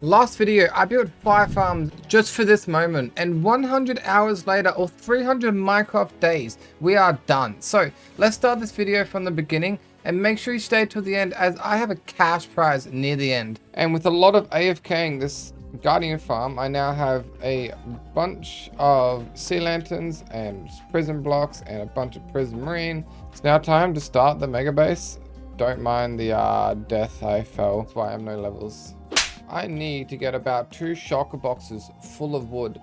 Last video, I built 5 farms just for this moment, and 100 hours later, or 300 Minecraft days, we are done. So let's start this video from the beginning, and make sure you stay till the end, as I have a cash prize near the end. And with a lot of AFKing this Guardian farm, I now have a bunch of sea lanterns and prison blocks and a bunch of prison marine. It's now time to start the mega base. Don't mind the death I fell. That's why I have no levels. I need to get about 2 shulker boxes full of wood.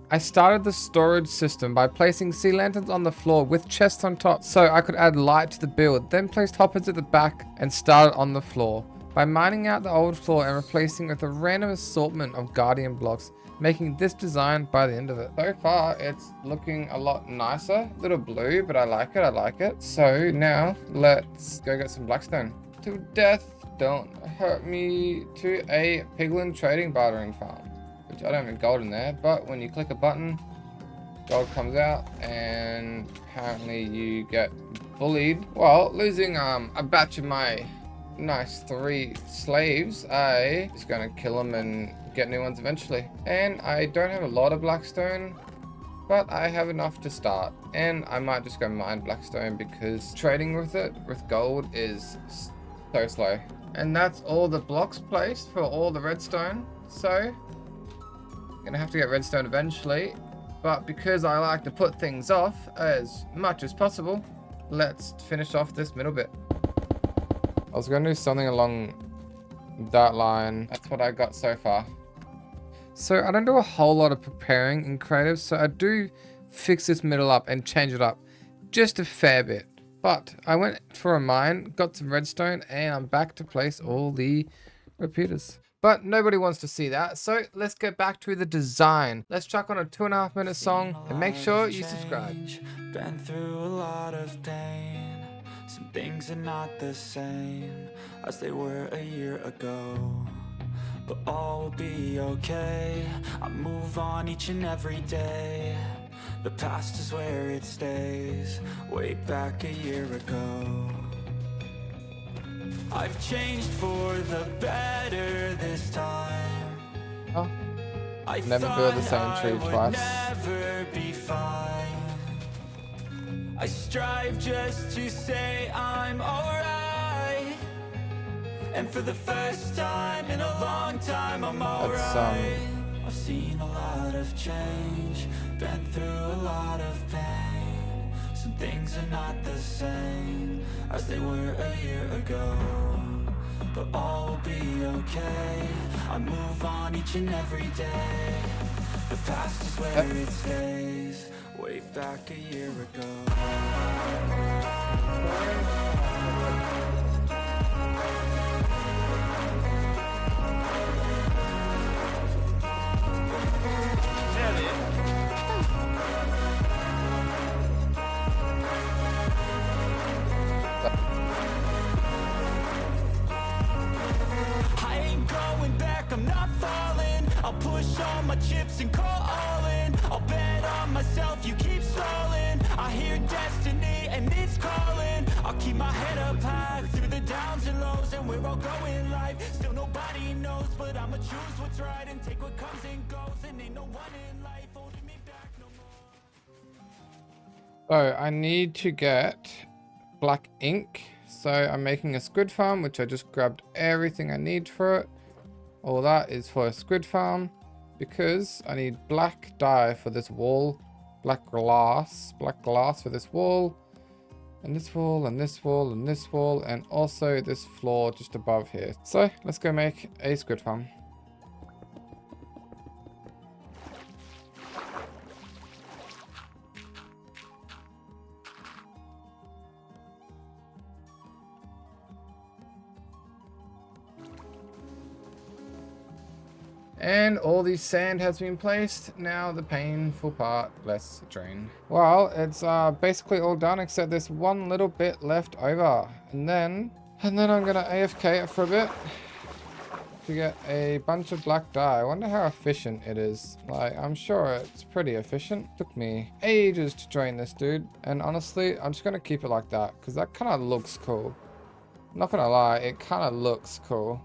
I started the storage system by placing sea lanterns on the floor with chests on top so I could add light to the build, then placed hoppers at the back and started on the floor by mining out the old floor and replacing it with a random assortment of guardian blocks, making this design by the end of it. So far it's looking a lot nicer, a little blue, but I like it. So now let's go get some blackstone. To death, don't hurt me, to a piglin trading bartering farm, which I don't have gold in there, but when you click a button, gold comes out, and apparently you get bullied. Well, losing a batch of my nice 3 slaves, I just gonna kill them and get new ones eventually. And I don't have a lot of blackstone, but I have enough to start, and I might just go mine blackstone because trading with it with gold is so slow. And that's all the blocks placed for all the redstone. So gonna have to get redstone eventually, but because I like to put things off as much as possible, let's finish off this middle bit. I was gonna do something along that line. That's what I got so far. So I don't do a whole lot of preparing in creative, so I do fix this middle up and change it up just a fair bit. But I went for a mine, got some redstone, and I'm back to place all the repeaters. But nobody wants to see that, so let's get back to the design. Let's chuck on a 2.5 minute song, and make sure you subscribe. Been through a lot of pain. Some things are not the same as they were a year ago, but all will be okay. I move on each and every day. The past is where it stays, way back a year ago. I've changed for the better this time. Oh, never build the same tree twice. Never be fine. I strive just to say I'm alright, and for the first time in a long time I'm alright. I've seen a lot of change, been through a lot of pain. Some things are not the same as they were a year ago, but all will be okay. I move on each and every day. The past is where it stays, way back a year ago. I'm not falling. I'll push all my chips and call all in. I'll bet on myself, you keep stalling. I hear destiny and it's calling. I'll keep my head up high through the downs and lows, and we're all going live. Still nobody knows, but I'ma choose what's right and take what comes and goes. And ain't no one in life holding me back no more. So I need to get black ink. So I'm making a squid farm, which I just grabbed everything I need for it. All that is for a squid farm, because I need black dye for this wall, black glass for this wall, and this wall, and this wall, and this wall, and also this floor just above here. So let's go make a squid farm. And all the sand has been placed. Now the painful part, let's drain. Well, it's basically all done except this one little bit left over. And then I'm gonna AFK it for a bit to get a bunch of black dye. I wonder how efficient it is. Like, I'm sure it's pretty efficient. Took me ages to drain this dude. And honestly, I'm just gonna keep it like that because that kind of looks cool. Not gonna lie, it kind of looks cool.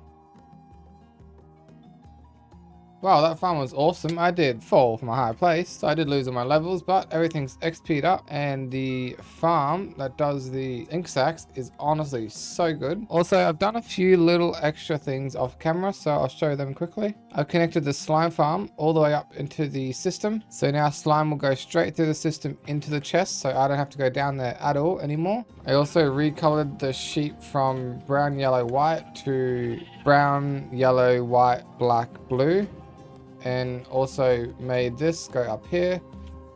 Wow, that farm was awesome. I did fall from a higher place, so I did lose all my levels, but everything's XP'd up, and the farm that does the ink sacks is honestly so good. Also, I've done a few little extra things off camera, so I'll show them quickly. I've connected the slime farm all the way up into the system, so now slime will go straight through the system into the chest, so I don't have to go down there at all anymore. I also recolored the sheep from brown, yellow, white to brown, yellow, white, black, blue. And also made this go up here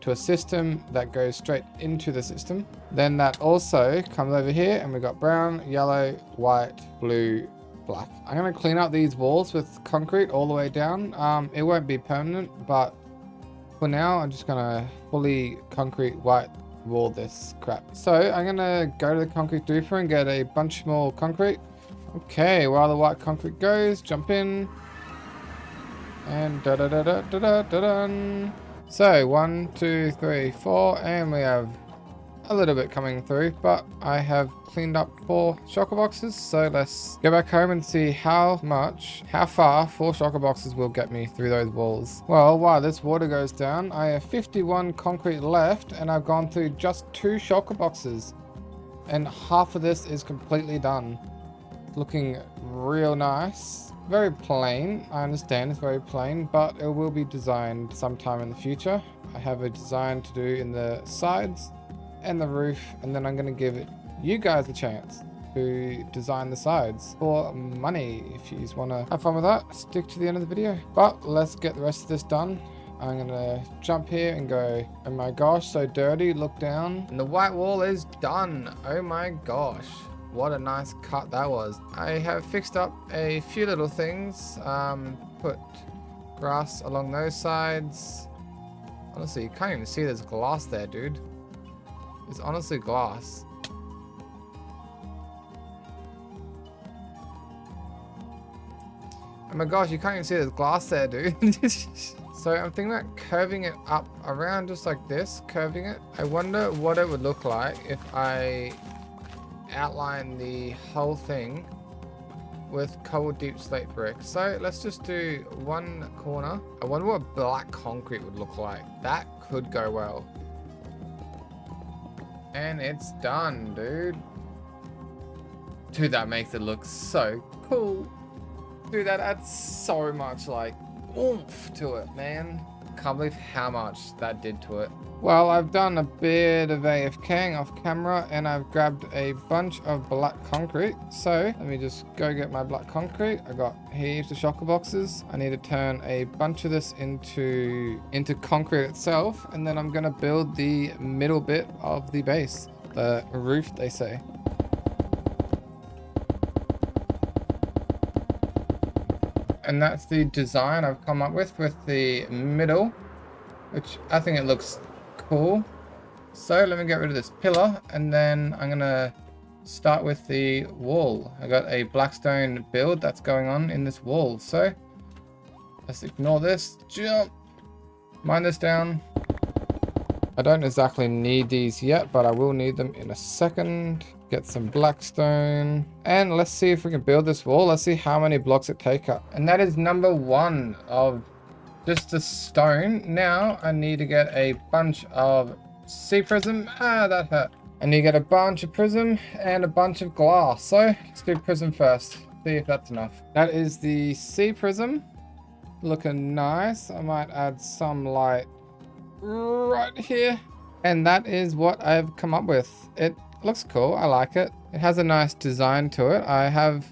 to a system that goes straight into the system. Then that also comes over here and we've got brown, yellow, white, blue, black. I'm going to clean up these walls with concrete all the way down. It won't be permanent, but for now I'm just going to fully concrete white wall this crap. So I'm going to go to the concrete doofer and get a bunch more concrete. Okay, while the white concrete goes, jump in. And da da da da da da da da. So 1, 2, 3, 4, and we have a little bit coming through, but I have cleaned up 4 shulker boxes. So let's go back home and see how far 4 shulker boxes will get me through those walls. Well, while this water goes down, I have 51 concrete left, and I've gone through just 2 shulker boxes, and half of this is completely done. Looking real nice. Very plain, I understand it's very plain, but it will be designed sometime in the future. I have a design to do in the sides and the roof, and then I'm going to give you guys a chance to design the sides for money. If you just want to have fun with that, stick to the end of the video. But let's get the rest of this done. I'm going to jump here and go, oh my gosh, so dirty, look down. And the white wall is done. Oh my gosh. What a nice cut that was. I have fixed up a few little things. Put grass along those sides. Honestly, you can't even see there's glass there, dude. It's honestly glass. Oh my gosh, you can't even see there's glass there, dude. So I'm thinking about curving it up around just like this, curving it. I wonder what it would look like if I outline the whole thing with cold deep slate brick. So let's just do one corner. I wonder what black concrete would look like. That could go well. And it's done, dude. Dude, that makes it look so cool. Dude, that adds so much like oomph to it, man. Can't believe how much that did to it. Well, I've done a bit of AFKing off camera, and I've grabbed a bunch of black concrete. So let me just go get my black concrete. I got heaps of shulker boxes. I need to turn a bunch of this into concrete itself, and then I'm gonna build the middle bit of the base, the roof, they say. And that's the design I've come up with the middle, which I think it looks cool. So let me get rid of this pillar, and then I'm gonna start with the wall. I got a Blackstone build that's going on in this wall. So let's ignore this. Jump. Mine this down. I don't exactly need these yet, but I will need them in a second. Get some Blackstone. And let's see if we can build this wall. Let's see how many blocks it takes up. And that is number 1 of just the stone. Now I need to get a bunch of sea prism. Ah, that hurt. I need to get a bunch of prism and a bunch of glass. So let's do prism first. See if that's enough. That is the sea prism. Looking nice. I might add some light right here. And that is what I've come up with. It looks cool. I like it. It has a nice design to it. I have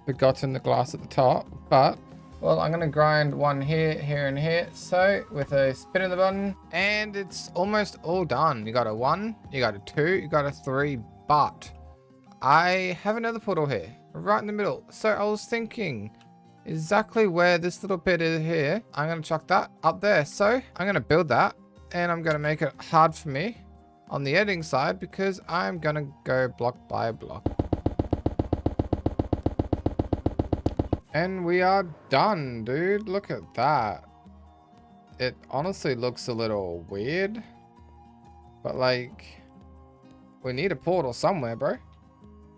forgotten the glass at the top, but well, I'm gonna grind one here, here, and here. So with a spin of the button, and it's almost all done. You got a 1, you got a 2, you got a 3, but I have another portal here, right in the middle. So I was thinking exactly where this little bit is here. I'm gonna chuck that up there. So I'm gonna build that, and I'm gonna make it hard for me on the editing side because I'm gonna go block by block. And we are done, dude. Look at that. It honestly looks a little weird, but like, we need a portal somewhere, bro.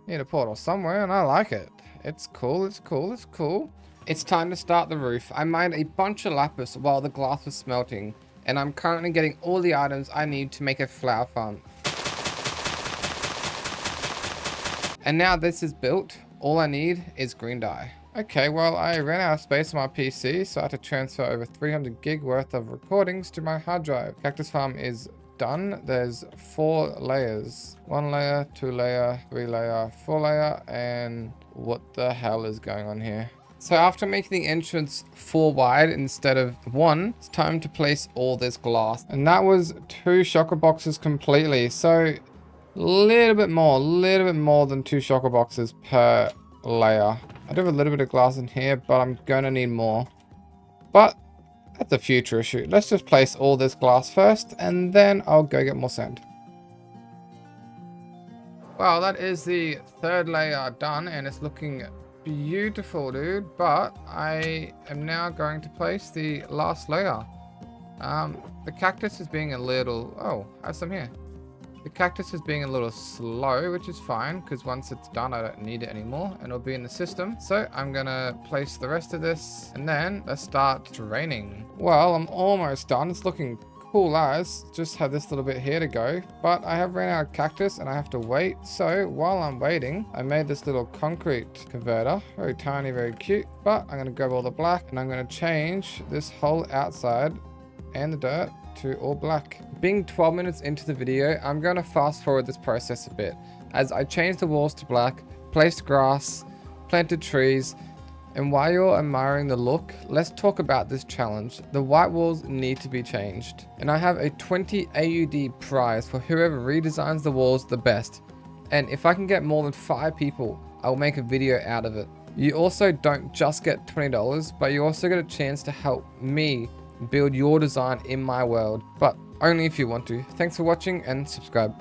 Need a portal somewhere, and I like it. It's cool, it's cool, it's cool. It's time to start the roof. I mined a bunch of lapis while the glass was smelting, and I'm currently getting all the items I need to make a flower farm. And now this is built, all I need is green dye. Okay, well, I ran out of space on my PC, so I had to transfer over 300 gig worth of recordings to my hard drive. Cactus farm is done. There's 4 layers. 1 layer, 2 layer, 3 layer, 4 layer, and what the hell is going on here? So after making the entrance 4 wide instead of 1, it's time to place all this glass. And that was 2 shulker boxes completely. So a little bit more than 2 shulker boxes per layer. I do have a little bit of glass in here, but I'm gonna need more. But that's a future issue. Let's just place all this glass first, and then I'll go get more sand. Well, that is the 3rd layer done, and it's looking beautiful, dude. But I am now going to place the last layer. The cactus is being a little... Oh, I have some here. The cactus is being a little slow, which is fine, because once it's done, I don't need it anymore, and it'll be in the system. So I'm gonna place the rest of this, and then let's start draining. Well, I'm almost done. It's looking cool as. Just have this little bit here to go, but I have ran out of cactus, and I have to wait. So while I'm waiting, I made this little concrete converter. Very tiny, very cute, but I'm gonna grab all the black, and I'm gonna change this whole outside and the dirt to all black. Being 12 minutes into the video, I'm going to fast forward this process a bit, as I changed the walls to black, placed grass, planted trees, and while you're admiring the look, let's talk about this challenge. The white walls need to be changed, and I have a 20 AUD prize for whoever redesigns the walls the best, and if I can get more than 5 people, I will make a video out of it. You also don't just get $20, but you also get a chance to help me build your design in my world, but only if you want to. Thanks for watching and subscribe.